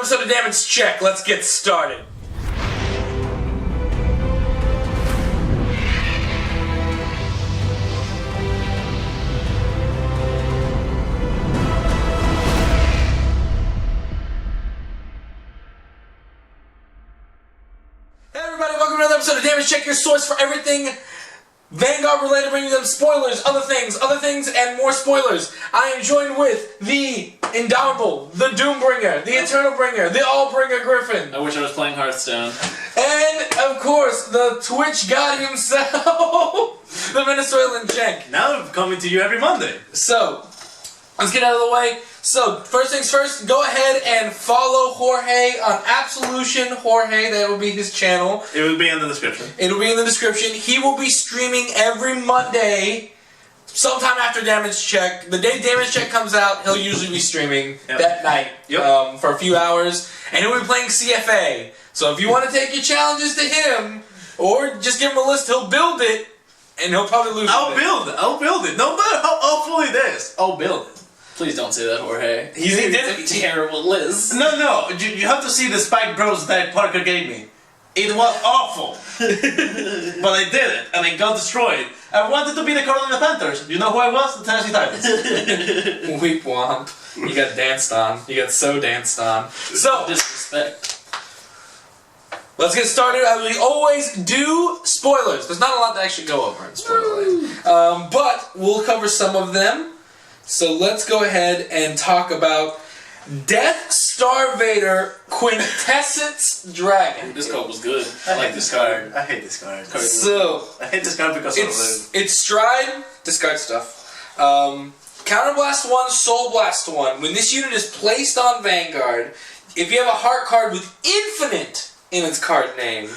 episode of Damage Check. Let's get started. Hey everybody, welcome to another episode of Damage Check, your source for everything Vanguard related, bringing them spoilers, other things, and more spoilers. I am joined with the Indomitable, the Doombringer, the Eternal Bringer, the All-Bringer Griffin. I wish I was playing Hearthstone. And, of course, the Twitch god himself, the Venezuelan Cenk. Now I'm coming to you every Monday. So, let's get out of the way. So, first things first, go ahead and follow Jorge on Absolution. Jorge, that will be his channel. It will be in the description. It'll be in the description. He will be streaming every Monday, sometime after Damage Check. The day Damage Check comes out, he'll usually be streaming that night for a few hours. And he'll be playing CFA. So if you want to take your challenges to him, or just give him a list, he'll build it, and he'll probably lose I'll build it. No matter how awful it is, I'll build it. Please don't say that, Jorge. He did it. Terrible list. No. You have to see the Spike Bros that Parker gave me. It was awful. But I did it, and it got destroyed. I wanted to be the Carolina Panthers. You know who I was? The Tennessee Titans. Weep womp. You got danced on. You got so danced on. So, Disrespect. let's get started. As we always do, spoilers. There's not a lot to actually go over in spoilers. But we'll cover some of them. So let's go ahead and talk about Death Star Vader Quintessence Dragon. This card was good. I like this card. I hate this card. So, I hate this card because it's Stride, discard stuff. Counterblast 1, Soul Blast 1. When this unit is placed on Vanguard, if you have a heart card with infinite in its card name,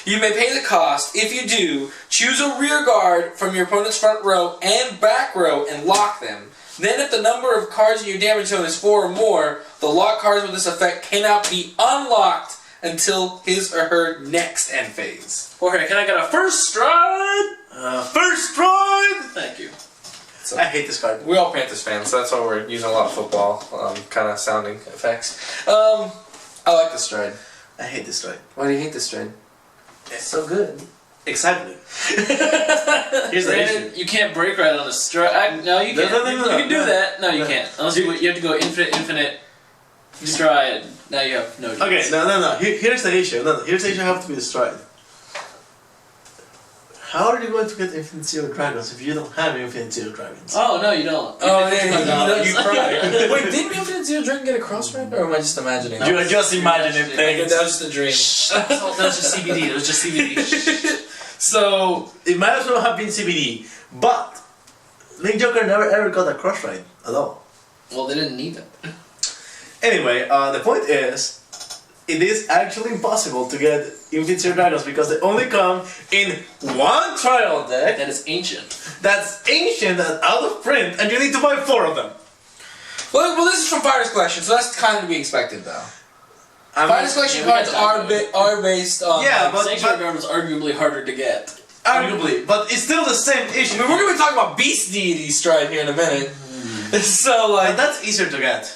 you may pay the cost. If you do, choose a rear guard from your opponent's front row and back row and lock them. Then if the number of cards in your damage zone is 4 or more, the lock cards with this effect cannot be unlocked until his or her next end phase. Jorge, can I get a first stride? First stride! Thank you. So, I hate this card. we're all Panthers fans, so that's why we're using a lot of football kind of sounding effects. I like this stride. I hate this stride. Why do you hate this stride? It's so good. Exactly. Here's the issue. You can't break right on a stride. No, you can't. No, you can do that. No, you can't. Unless you have to go infinite stride. Now you have no choice. Okay, no. Here's the issue. Here's the issue. I have to be the stride. How are you going to get Infinite Zero Dragons if you don't have Infinite Zero Dragons? Oh, no, you don't. Oh, yeah, you cry. Wait, didn't Infinite Zero Dragon get a cross ride, or am I just imagining? You're just imagining things. That was just a dream. That was just CBD. It was just CBD. So, it might as well have been CBD, but Link Joker never ever got a cross ride at all. Well, they didn't need it. Anyway, the point is, it is actually impossible to get Infinite Zero Dragons because they only come in one trial deck That is ancient. that's ancient and out of print, and you need to buy 4 of them. well, this is from Fighters Collection, so that's kind of to be expected, though. Fighters Collection cards are based on. Yeah, but Sanctuary Guard was arguably harder to get. arguably, but it's still the same issue. I mean, we're going to be talking about Beast Deity Stride here in a minute. So, But that's easier to get,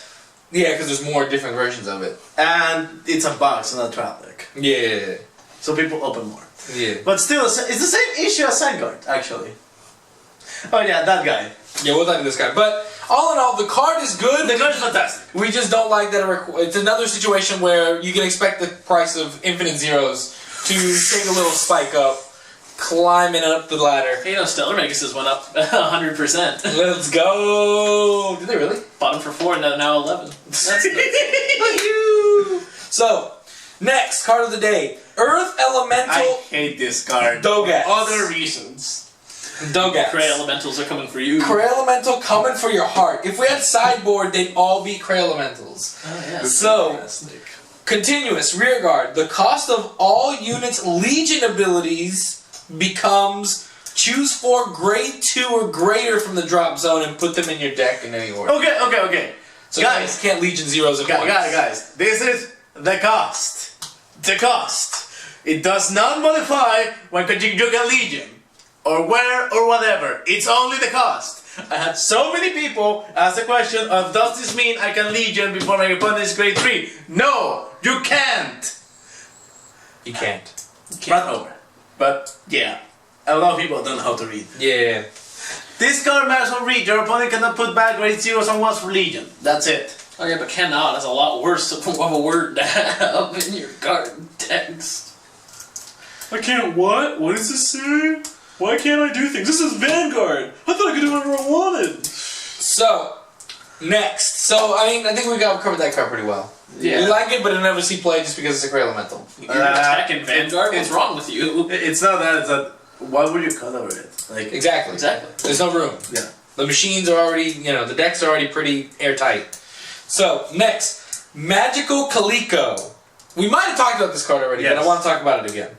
yeah, because there's more different versions of it. and it's a box, not a trial deck, Yeah. so people open more. Yeah. But still, it's the same issue as Vanguard, actually. Oh yeah, that guy. Yeah, we'll talk to this guy. But all in all, the card is good. The card is fantastic. We just don't like that it's another situation where you can expect the price of Infinite Zeros to take a little spike up, climbing up the ladder. Hey, Stellar Maguses went up 100%. Let's go! Did they really? Bottom for 4, now 11. That's So, next card of the day. Earth Elemental I hate this card. Dogat. Other reasons. Dogat. Cray Elementals are coming for you. Cray Elemental coming for your heart. If we had sideboard, they'd all be Cray Elementals. Oh, yeah. So, Fantastic. continuous rearguard. The cost of all units' Legion abilities becomes choose 4 grade 2 or greater from the drop zone and put them in your deck in any order. Okay. So guys, you can't Legion Zeros at once. Guys, this is the cost. The cost. It does not modify when you get Legion, or where, or whatever. It's only the cost. I had so many people ask the question of, does this mean I can Legion before my opponent is grade 3? No, you can't. You can't. Run over. But yeah, a lot of people don't know how to read. Yeah. This card matters on read. Your opponent cannot put back grade 0s on 1s for Legion. That's it. Okay, but cannot. That's a lot worse of a word to have in your card text. I can't what? What does this say? Why can't I do things? This is Vanguard! I thought I could do whatever I wanted! So, next. So, I mean, I think we covered that card pretty well. Yeah. We like it, but it'll never see play just because it's a great elemental. You're attacking Vanguard? What's wrong with you? It's not that, it's that, why would you color it? Like, Exactly. There's no room. yeah. The machines are already, the decks are already pretty airtight. So, next. Magical Calico. We might have talked about this card already, but I want to talk about it again.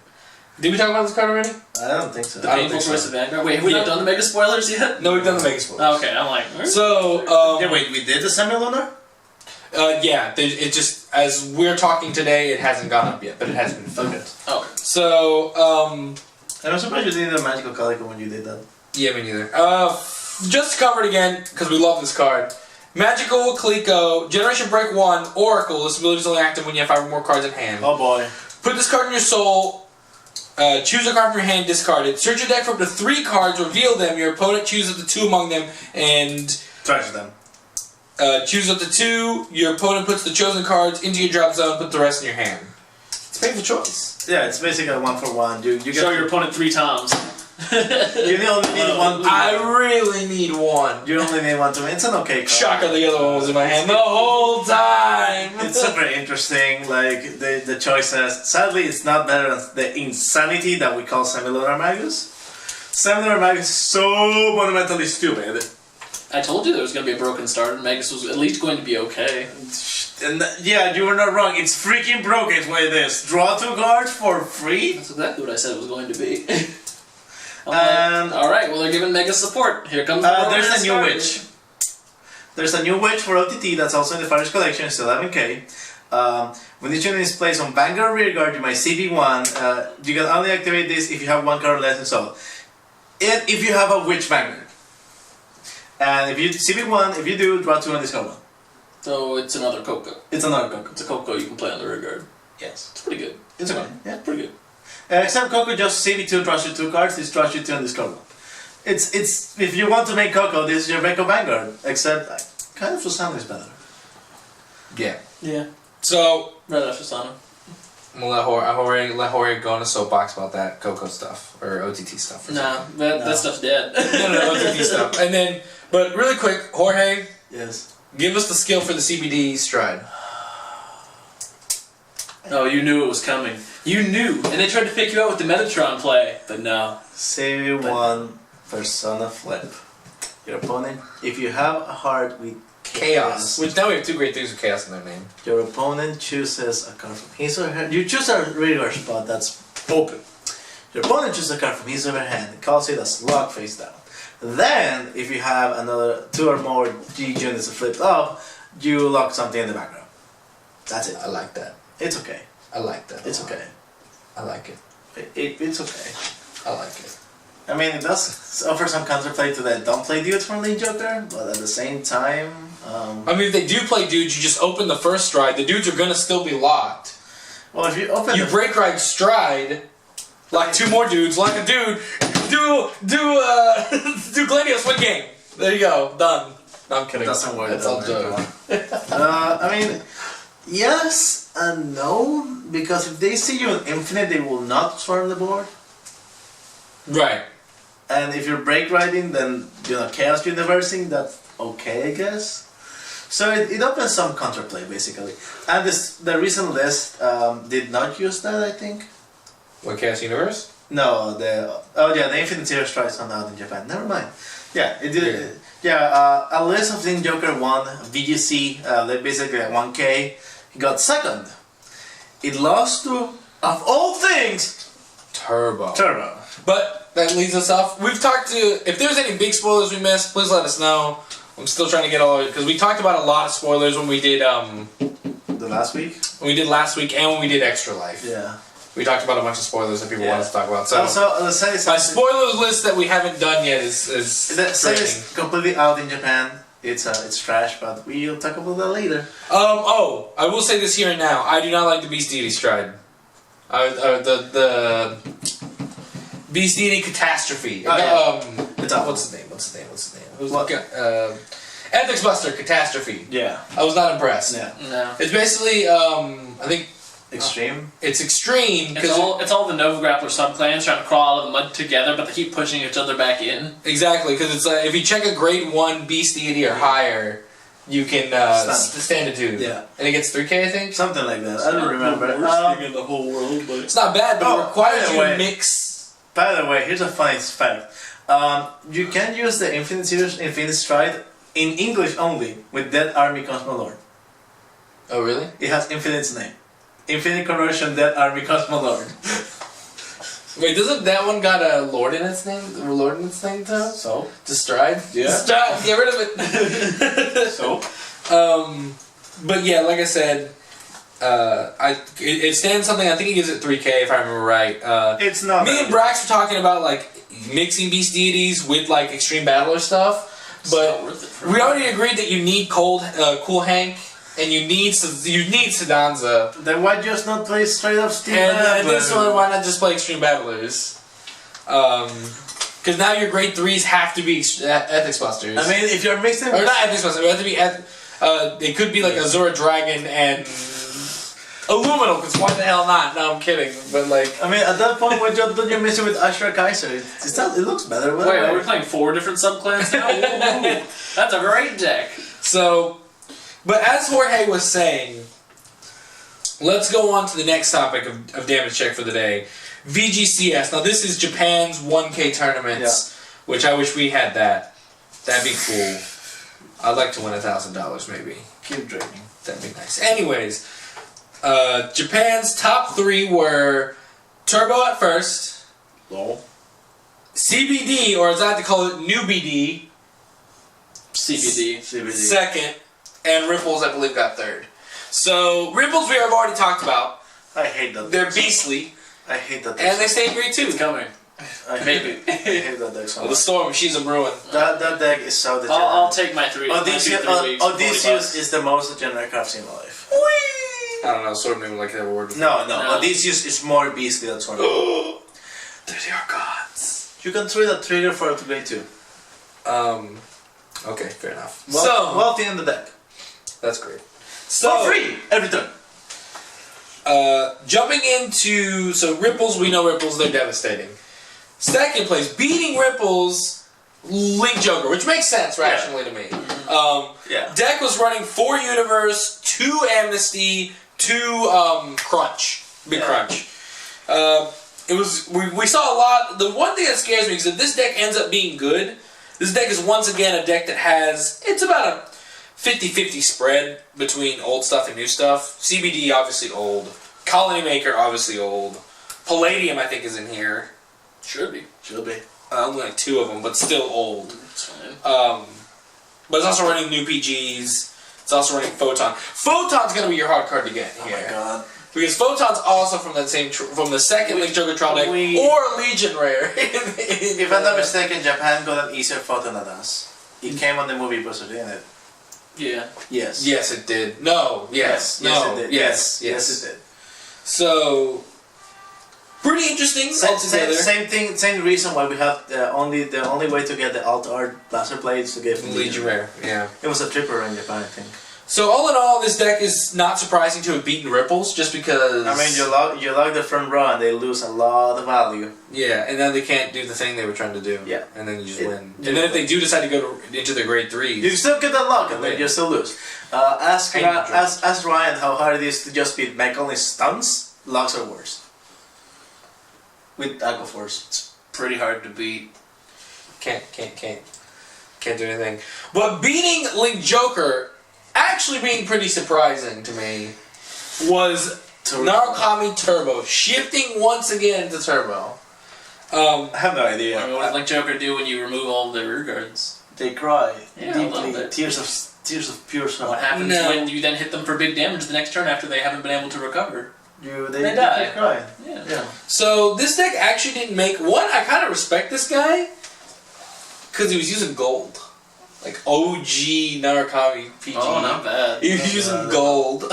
Did we talk about this card already? I don't think so. The I don't painful think so. choice of Vanguard? Wait, have we not done the mega spoilers yet? No, we've done the Mega Spoilers. Oh, okay, I'm like... So, Yeah, wait, we did the semi-lunar? yeah, it just, as we're talking today, it hasn't gone up yet, but it has been filmed. Okay. Okay. So, And I'm surprised you didn't do Magical Calico when you did that. yeah, me neither. Just to cover it again, because we love this card. Magical Calico, Generation Break 1, Oracle. This ability is only active when you have 5 or more cards in hand. Oh boy. Put this card in your soul. Choose a card from your hand, discard it. Search your deck for up to 3 cards, reveal them. Your opponent chooses up to 2 among them, and Trash them. choose up to 2. Your opponent puts the chosen cards into your drop zone, put the rest in your hand. It's a painful choice. Yeah, it's basically a 1-for-1. You get Show your opponent 3 times. You only need one. I really need 1. You only need one to win. It's an okay card. Shocker, the other one was in my hand the whole time. It's super interesting, like the choices. Sadly, it's not better than the insanity that we call Semilunar Magus. Semilunar Magus is so monumentally stupid. I told you there was going to be a broken start, and Magus was at least going to be okay. And yeah, you were not wrong. It's freaking broken. It's what it is. Draw 2 cards for free. That's exactly what I said it was going to be. And Alright, well they're giving Mega support. Here comes the there's romance a new card. witch. There's a new witch for OTT that's also in the Fighters collection. It's 11k. When this unit is placed on Vanguard Rearguard, you might CB1. You can only activate this if you have 1 card less installed. If you have a witch Vanguard. And if you CB1, if you do, draw 2 and discard 1. So it's another Coco. It's another Coco. It's a Coco you can play on the rear guard. Yes. It's pretty good. It's okay. Yeah. Pretty good. Except Coco just CB2 draws you 2 cards, this draws you 2 and discard 1. It's if you want to make Coco, this is your Beko Vanguard. Except kind of Susano is better. Yeah. Yeah. So, Rather Susano. we'll let Jorge go on a soapbox about that Coco stuff, or OTT stuff. Or Nah, that stuff's dead. no, OTT stuff. And then, but really quick, Jorge, Yes. give us the skill for the CBD stride. Oh, you knew it was coming. You knew. And they tried to fake you out with the Metatron play, but no. CB1 Persona Flip. Your opponent, if you have a heart with Chaos. Which now we have 2 great things with Chaos in their name. your opponent chooses a card from his or her. You choose a radar spot that's open. Your opponent chooses a card from his or her hand and calls it as lock face down. Then, if you have another 2 or more G units flipped up, you lock something in the background. That's it. I like that. It's okay. I like that. It's okay. I like it. It's okay. I like it. I mean, it does offer some counterplay to that don't play dudes from League Joker, but at the same time, I mean, if they do play dudes, you just open the first stride. The dudes are gonna still be locked. well, if you open You break ride stride, lock 2 more dudes, lock a dude, do Gladius, win game. There you go, done. No, I'm kidding. Doesn't work. That's all joke. I mean, yes and no, because if they see you in Infinite, they will not swarm the board. Right. And if you're break riding, then Chaos Universing, that's okay, I guess. So it opens some counterplay basically. And the recent list did not use that, I think. What, Chaos Universe? No, the Infinite Zero Strikes on out in Japan. Never mind. Yeah, it did. A list of Team Joker won VGC, basically at 1K. He got second. It lost to, of all things, Turbo. Turbo. But that leads us off. We've talked to. If there's any big spoilers we missed, please let us know. I'm still trying to get all of it because we talked about a lot of spoilers when we did The last week. last week and when we did Extra Life. Yeah. We talked about a bunch of spoilers that people wanted to talk about. So also, the set is my spoiler list that we haven't done yet is the set is completely out in Japan. It's trash, but we'll talk about that later. I will say this here and now. I do not like the Beast Deity Stride. The Beast Deity Catastrophe. What's the name? Who's what? Ethics Buster Catastrophe. Yeah. I was not impressed. Yeah. No. It's basically, I think... Extreme? It's extreme, because... It's all the Nova Grappler subclans trying to crawl out of the mud together, but they keep pushing each other back in. Exactly, because it's if you check a grade 1 Beast Deity or higher, you can stand a 2. Yeah. And it gets 3k, I think? Something like that. I don't remember. The worst thing in the whole world, but... It's not bad, but it requires you to way. mix... By the way, here's a funny fact. You can use the Infinite Stride in English only with Dead Army Cosmolord. Oh, really? It has Infinite's name. Infinite Conversion Dead Army Cosmolord. Wait, doesn't that one got a lord in its name? A lord in its name, too? So? Just Stride? Yeah. Stride! Get rid of it! So? But yeah, like I said, it stands something, I think it gives it 3k if I remember right. It's not. Me and Brax were talking about like mixing Beast Deities with like Extreme Battler stuff, but we already agreed that you need Cool Hank and you need Sedanza. Then why just not play straight up Steve And this one, why not just play Extreme Battlers? Because now your grade 3s have to be Ethics Busters. I mean, if you're mixing... Or not Ethics Busters, they have to be... it could be like Azura Dragon and... Illuminal, because why the hell not? No, I'm kidding, but like... I mean, at that point, when you're mixing with Ashra Kaiser, it looks better. Wait, are we playing 4 different subclans now? Ooh, that's a great deck. So, but as Jorge was saying, let's go on to the next topic of damage check for the day. VGCS. Now this is Japan's 1K tournaments, which I wish we had that. That'd be cool. I'd like to win $1,000 maybe. Keep drinking. That'd be nice. Anyways, Japan's top 3 were Turbo at first, Lol. CBD, or as I like to call it, New BD, CBD. second, and Ripples, I believe, got third. So, Ripples we have already talked about. I hate that. They're beastly, I hate that. and they stay in grade 2. It's coming. Maybe. I hate that deck so Well, the much. Storm, she's a ruin. That deck is so degenerate. I'll take my 3. Odysseus is the most degenerate card I've seen in my life. I don't know, Storm didn't like that word. No. No. Odysseus is more beastly than Sword. They're your gods. You can trade a trigger for a grade 2. Okay, fair enough. Wealthy in the deck. That's great. So, For free! Every turn. Jumping into... So, Ripples, we know Ripples, they're devastating. Second place, beating Ripples, Link Joker, which makes sense rationally to me. Deck was running 4 Universe, 2 Amnesty, 2 Crunch. Big Crunch. It was we saw a lot. The one thing that scares me is if this deck ends up being good, this deck is once again a deck that has... It's about a 50-50 spread between old stuff and new stuff. CBD, obviously old. Colony Maker, obviously old. Palladium, I think, is in here. Should be. Only like 2 of them, but still old. It's fine. But it's also running new PGs. It's also running Photon. Photon's gonna be your hard card to get here. Oh my god. Because Photon's also from that same from the second Link Joker trial deck or Legion Rare. If I'm not mistaken, Japan got an easier photo than us. It came on the movie poster, didn't it? Yeah. Yes. Yes, it did. No. Yes. Yes, No. it did. Yes. Yes, it did. So, pretty interesting altogether. Same reason why we have the only way to get the alt art blaster blades to get from Legion Rare. Yeah. It was a tripper in Japan, I think. So all in all, this deck is not surprising to have beaten Ripples, just because. I mean, you log the front row and they lose a lot of value. Yeah, and then they can't do the thing they were trying to do. Yeah. And then you just win. And then if they do decide to go into their grade 3s... You still get that luck, and then you still lose. Ask Ryan how hard it is to just beat mech only stuns. Locks are worse. With Aqua Force. It's pretty hard to beat. Can't do anything. But beating Link Joker, actually being pretty surprising to me, was Narukami Turbo, shifting once again into Turbo. I have no idea. I mean, what does Link Joker do when you remove all of their rear guards? They cry Yeah, a little deeply. bit. Tears of pure sorrow. What happens No. when you then hit them for big damage the next turn after they haven't been able to recover? They die. keep crying. Yeah. So this deck actually didn't make one. I kind of respect this guy because he was using gold, like OG Narukami PG. Oh, not bad. He was using gold.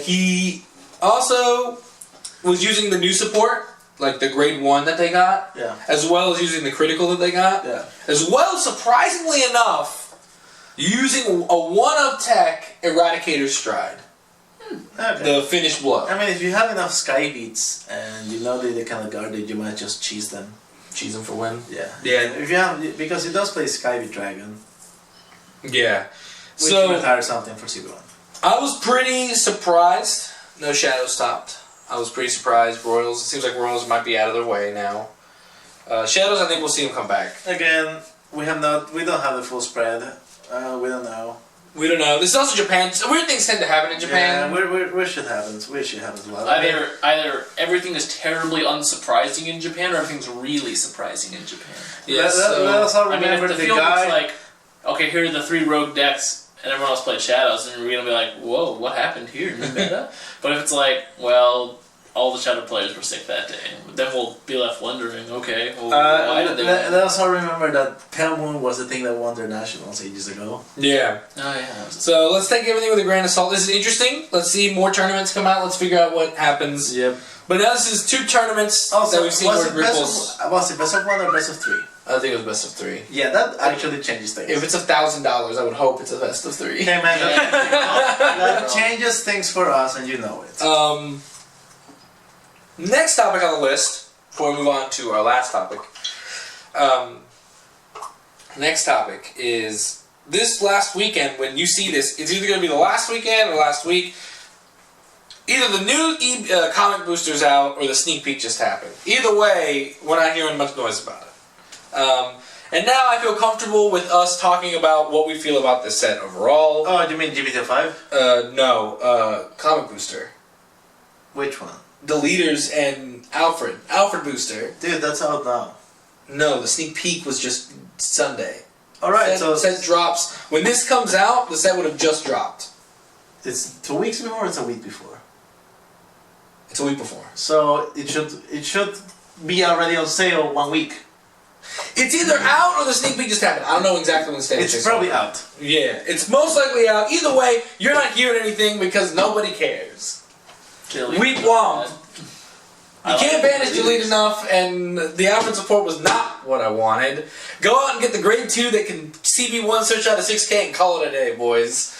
He also was using the new support, like the grade 1 that they got, as well as using the critical that they got, as well as, surprisingly enough, using a 1-of tech Eradicator's Stride. Okay. The finished blow. I mean, if you have enough Sky Beats and you know they're kind of guarded, you might just cheese them. Cheese them for win? Yeah. Yeah. If you have, because he does play Sky Beat Dragon. Yeah. We So can retire something for CB1. I was pretty surprised. No Shadows stopped. I was pretty surprised. Royals. It seems like Royals might be out of their way now. Shadows, I think we'll see them come back. Again, we don't have the full spread. We don't know. We don't know. This is also Japan. So weird things tend to happen in Japan. Yeah, weird shit happens. Weird shit happens a lot. Either everything is terribly unsurprising in Japan, or everything's really surprising in Japan. Yeah, let us all remember if the the field guy. looks like, okay, here are the 3 rogue decks, and everyone else played Shadows, and we're gonna be like, whoa, what happened here? New meta? But if it's like, well, all the Shadow players were sick that day, then we'll be left wondering, okay, well, why did they win? Let us all remember that Pale Moon was the thing that won their nationals ages ago. Yeah. Oh yeah. So let's take everything with a grain of salt. This is interesting. Let's see more tournaments come out. Let's figure out what happens. Yep. But now this is 2 tournaments that we've seen was where it ripples. was it best of 1 or best of 3? I think it was best of 3. Yeah, that actually changes things. If it's $1,000, I would hope it's a best of 3. Hey man, that changes things for us, and you know it. Next topic on the list, before we move on to our last topic. Next topic is this last weekend. When you see this, it's either going to be the last weekend or last week. Either the new comic booster's out or the sneak peek just happened. Either way, we're not hearing much noise about it. And now I feel comfortable with us talking about what we feel about this set overall. Oh, do you mean GBT 5? No, comic booster. Which one? The leaders and Alfred booster. Dude, that's out now. No, the sneak peek was just Sunday. Alright, set drops. When this comes out, the set would have just dropped. It's 2 weeks before or it's a week before? It's a week before. So it should be already on sale 1 week. It's either out or the sneak peek just happened. I don't know exactly when the stage It's probably out. Yeah, it's most likely out. Either way, you're not hearing anything because nobody cares. Week 1. You can't banish delete enough, and the Alfred support was not what I wanted. Go out and get the grade 2 that can CB1 search out of 6K and call it a day, boys.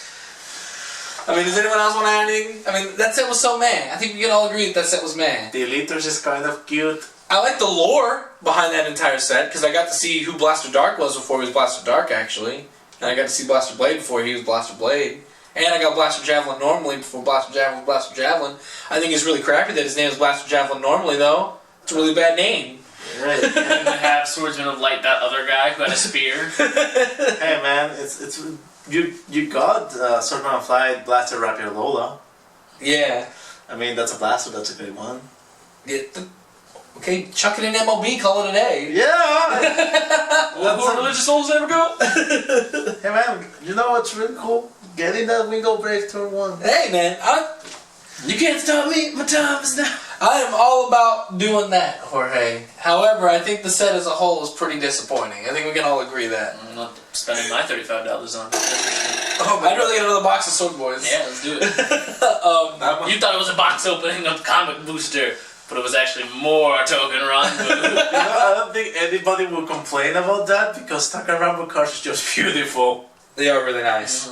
I mean, does anyone else want to add anything? I mean, that set was so meh. I think we can all agree that set was meh. The Eliters is kind of cute. I like the lore behind that entire set, because I got to see who Blaster Dark was before he was Blaster Dark, actually. And I got to see Blaster Blade before he was Blaster Blade. And I got Blaster Javelin normally before Blaster Javelin was Blaster Javelin. I think it's really crappy that his name is Blaster Javelin normally, though. It's a really bad name. Right. And then to have Swordsman of Light, that other guy who had a spear. Hey man, it's you got Swordsman of Light, Blaster Rapier Lola. Yeah. I mean, that's a blaster, that's a good one. Okay, chuck it in MLB, call it a day. Yeah! Well, who religious souls ever go? Hey man, you know what's really cool? Getting that Wingo Brave turn 1. Hey man, You can't stop me, my time is now. I am all about doing that, Jorge. However, I think the set as a whole is pretty disappointing. I think we can all agree that. I'm not spending my $35 on it. Oh, I'd rather get another box of Sword Boys. Yeah, let's do it. You thought it was a box opening of Comic Booster, but it was actually more Token Ranbu. I don't think anybody will complain about that because Token Ranbu cards is just beautiful. They are really nice.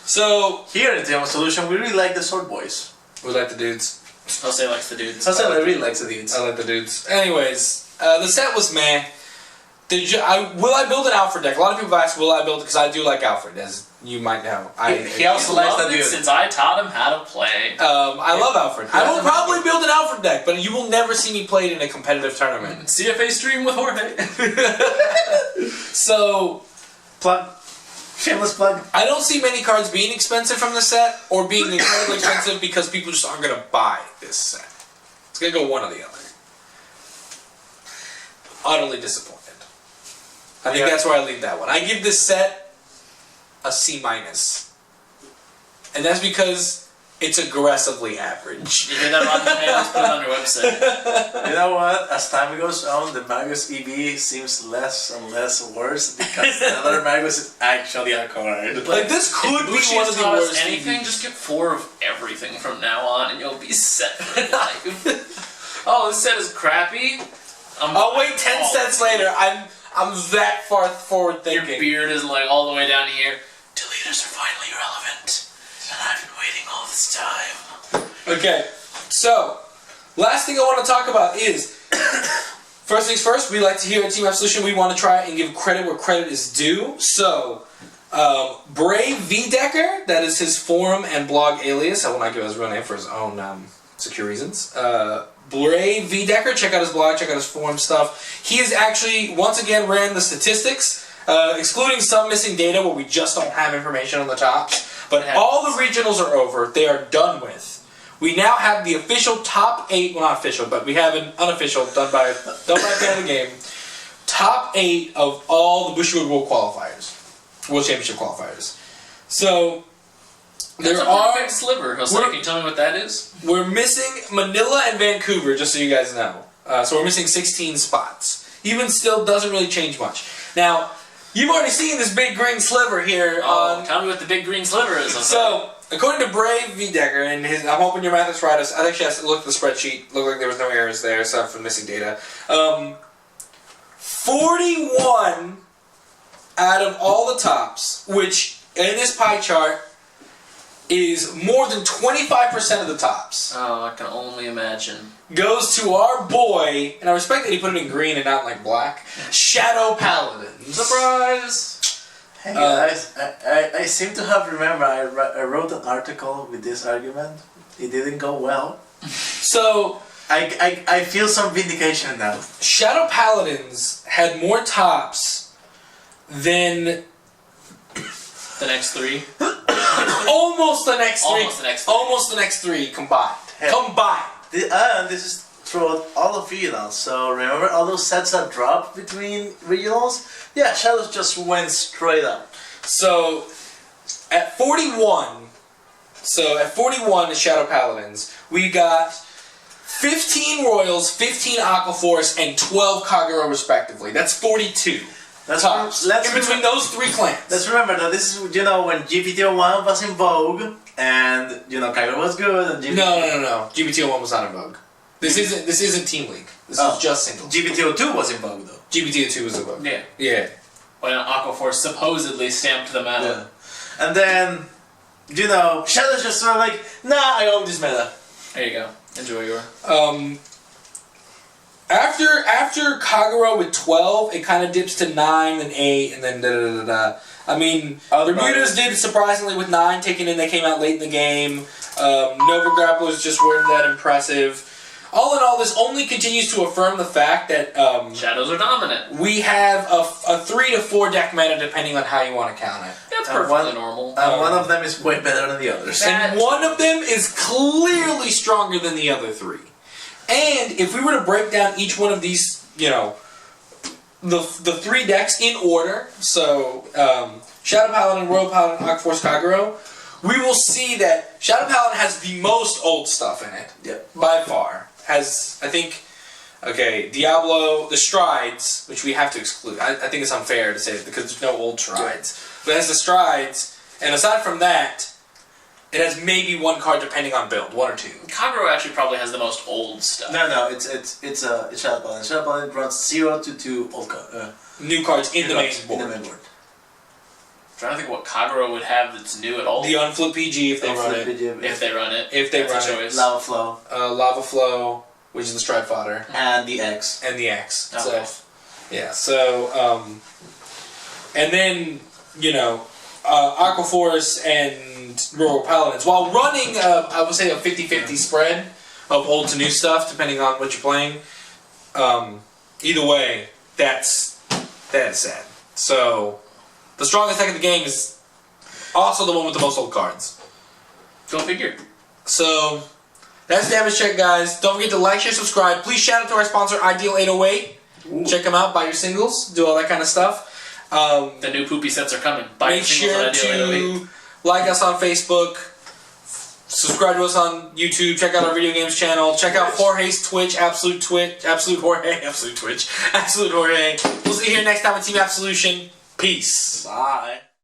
So, Here in Team Absolution, we really like the Sword Boys. we like the dudes. Jose likes the dudes. Sasa really likes the dudes. I like the dudes. Anyways, the set was meh. Will I build an Alfred deck? A lot of people ask, will I build it? Because I do like Alfred, as you might know. He also likes loved that it dude. since I taught him how to play. I love Alfred. I will probably build an Alfred deck, but you will never see me play it in a competitive tournament. CFA stream with Jorge. So, Plug. Shameless plug. I don't see many cards being expensive from the set, or being incredibly expensive because people just aren't going to buy this set. It's going to go one or the other. Utterly disappointed. I think that's where I leave that one. I give this set a C-. And that's because It's aggressively average. You hear that, Rotten Tomatoes? Put it on your website. You know what? As time goes on, the Magus EV seems less and less worse because the other Magus is actually a card. Like, this could be Bushi one of the taught us worst anything, EVs. just get 4 of everything from now on and you'll be set for life. Oh, this set is crappy? I'll wait 10 sets later. I'm that far forward Your thinking. beard is like all the way down here. Deleters are finally relevant. And I've been waiting all this time. Okay, so, last thing I want to talk about is, first things first, we like to hear at Team Absolution, we want to try and give credit where credit is due. So, Brave V Decker, that is his forum and blog alias. I will not give his real name for his own secure reasons. Brave V Decker, check out his blog, check out his forum stuff. He has actually, once again, ran the statistics, excluding some missing data where we just don't have information on the tops. But all the regionals are over. They are done with. We now have the official top 8, well not official, but we have an unofficial done by fan of the game. Top 8 of all the Bushiroad World Qualifiers. World Championship Qualifiers. So, That's a big sliver. Jose, can you tell me what that is? we're missing Manila and Vancouver, just so you guys know. So we're missing 16 spots. Even still, doesn't really change much. Now, you've already seen this big green sliver here on... Tell me what the big green sliver is. Jose. So, according to Brave V Decker, and I'm hoping your math is right, I actually have to look at the spreadsheet. Looked like there was no errors there, aside from missing data. 41 out of all the tops, which in this pie chart is more than 25% of the tops, Oh, I can only imagine. goes to our boy, and I respect that he put it in green and not like black, Shadow Paladins. Surprise! Hey guys, I seem to have remembered I wrote an article with this argument. It didn't go well. So, I feel some vindication now. Shadow Paladins had more tops than The next 3. almost the next three. Almost the next 3. Almost the next 3 combined. Hell. Combined. And this is throughout all of regionals. So remember all those sets that dropped between regionals? Yeah, Shadows just went straight up. So, at 41, is Shadow Paladins, we got 15 Royals, 15 Aquaforce, and 12 Kagero respectively. That's 42. Tops. In between those 3 clans. Let's remember that this is, when GPTO1 was in vogue, and, Kagero was good, and No. GBTO1 was not in vogue. This isn't Team League. This is just singles. GPTO2 was in vogue, though. GBTO2 was in vogue. Yeah. Yeah. When Aquaforce supposedly stamped them out. Yeah. And then, Shadows just sort of like, nah, I own this meta. There you go. Enjoy your... After Kagero with 12, it kind of dips to 9 and 8, and then da-da-da-da-da. I mean, Bermudas did surprisingly with 9, taking in, they came out late in the game. Nova Grapplers just weren't that impressive. All in all, this only continues to affirm the fact that Shadows are dominant. we have a 3 to 4 deck meta depending on how you want to count it. That's perfectly normal. And one of them is way better than the others. And one of them is clearly stronger than the other 3. And if we were to break down each one of these, the 3 decks in order, so Shadow Paladin, Royal Paladin, Aquaforce, Kagero, we will see that Shadow Paladin has the most old stuff in it. Yep. By far. Has, I think, Diablo, the Strides, which we have to exclude. I think it's unfair to say it because there's no old Strides. But it has the Strides, and aside from that, it has maybe 1 card depending on build, 1 or 2. Kagero actually probably has the most old stuff. No, it's Shadow Paladin. Shadow Paladin runs 0 to 2 old New cards in the main board. In the main board. I'm trying to think what Kagero would have that's new at all. The Unflip PG if they run it. If they run it. If they That's run a it. choice. Lava Flow. Lava Flow, which is the Stride Fodder. And the X. And the X. Okay. So, yeah, so, and then, Aquaforce and Royal Paladins, while running, I would say a 50-50 spread of old to new stuff, depending on what you're playing, either way, that is sad. So, the strongest deck in the game is also the one with the most old cards. Go figure. So, that's Damage Check, guys. Don't forget to like, share, subscribe. Please shout out to our sponsor, Ideal 808. Ooh. Check them out, buy your singles, do all that kind of stuff. The new poopy sets are coming. Buy Make your singles sure at Ideal 808. to like us on Facebook, Subscribe to us on YouTube. Check out our video games channel. Check out Jorge's Twitch, Absolute Jorge. We'll see you here next time on Team Absolution. Peace. Bye.